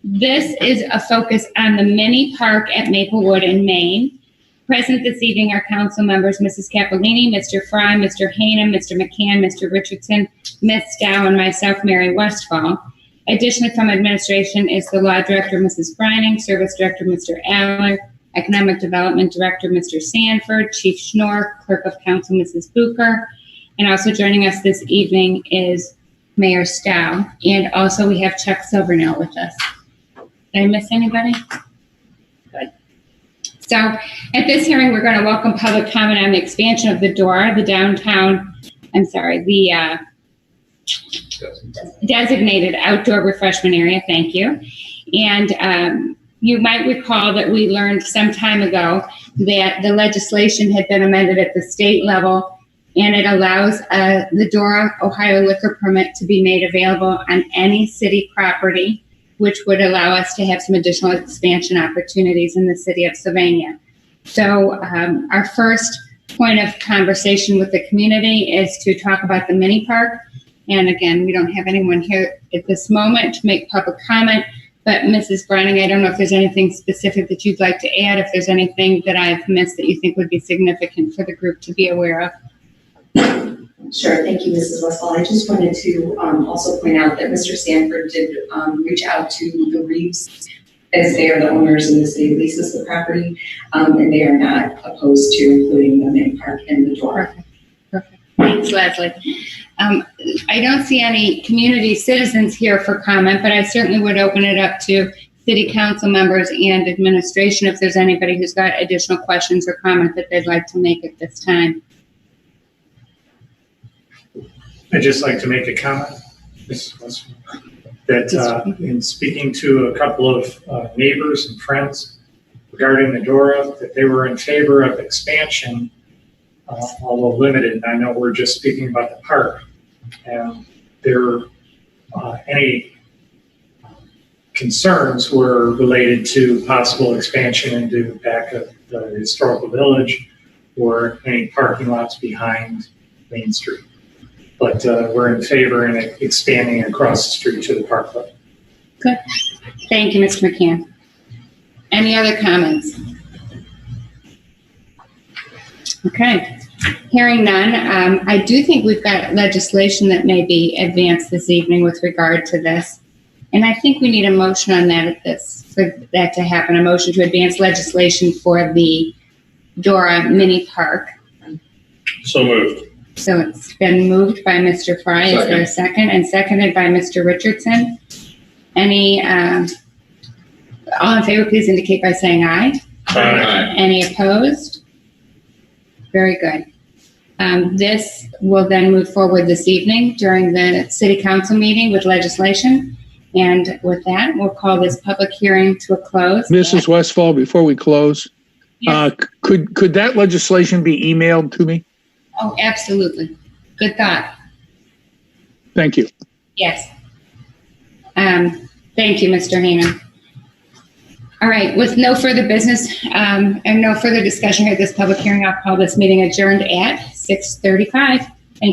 This is a focus on the mini park at Maplewood in Maine. Present this evening are council members Mrs. Capolini, Mr. Fry, Mr. Hanum, Mr. McCann, Mr. Richardson, Ms. Dow, and myself, Mary Westfall. Additionally, from administration is the law director, Mrs. Brining, service director, Mr. Aller, economic development director, Mr. Sanford, Chief Schnorr, clerk of council, Mrs. Bucher, and also joining us this evening is Mayor Stow, and also we have Chuck Silvernail with us. Did I miss anybody? Good. So at this hearing, we're going to welcome public comment on the expansion of the DORA, the designated outdoor refreshment area. Thank you. And you might recall that we learned some time ago that the legislation had been amended at the state level, and it allows the DORA Ohio liquor permit to be made available on any city property, which would allow us to have some additional expansion opportunities in the city of Sylvania. So our first point of conversation with the community is to talk about the mini park. And again, we don't have anyone here at this moment to make public comment, but Mrs. Brining, I don't know if there's anything specific that you'd like to add, if there's anything that I've missed that you think would be significant for the group to be aware of. Sure, thank you, Mrs. Westfall. I just wanted to also point out that Mr. Sanford did reach out to the Reeves, as they are the owners and the city leases the property, and they are not opposed to including the mini park in the DORA. Perfect. Thanks, Leslie. I don't see any community citizens here for comment, but I certainly would open it up to city council members and administration if there's anybody who's got additional questions or comment that they'd like to make at this time. I'd just like to make a comment, Mrs. Westphal, that in speaking to a couple of neighbors and friends regarding the DORA, that they were in favor of expansion, although limited. And I know we're just speaking about the park, and any concerns were related to possible expansion into back of the historical village or any parking lots behind Main Street. But we're in favor in expanding across the street to the parkway. Good. Thank you, Mr. McCann. Any other comments? Okay. Hearing none, I do think we've got legislation that may be advanced this evening with regard to this. And I think we need a motion on that for that to happen, a motion to advance legislation for the DORA mini park. So moved. So it's been moved by Mr. Fry. Is there a second? And seconded by Mr. Richardson. Any, all in favor, please indicate by saying aye. Aye. Any opposed? Very good. This will then move forward this evening during the city council meeting with legislation. And with that, we'll call this public hearing to a close. Mrs. Westfall, before we close, Yes. could that legislation be emailed to me? Oh, absolutely. Good thought. Thank you. Yes. Thank you, Mr. Hanum. All right, with no further business and no further discussion here at this public hearing, I'll call this meeting adjourned at 6:35.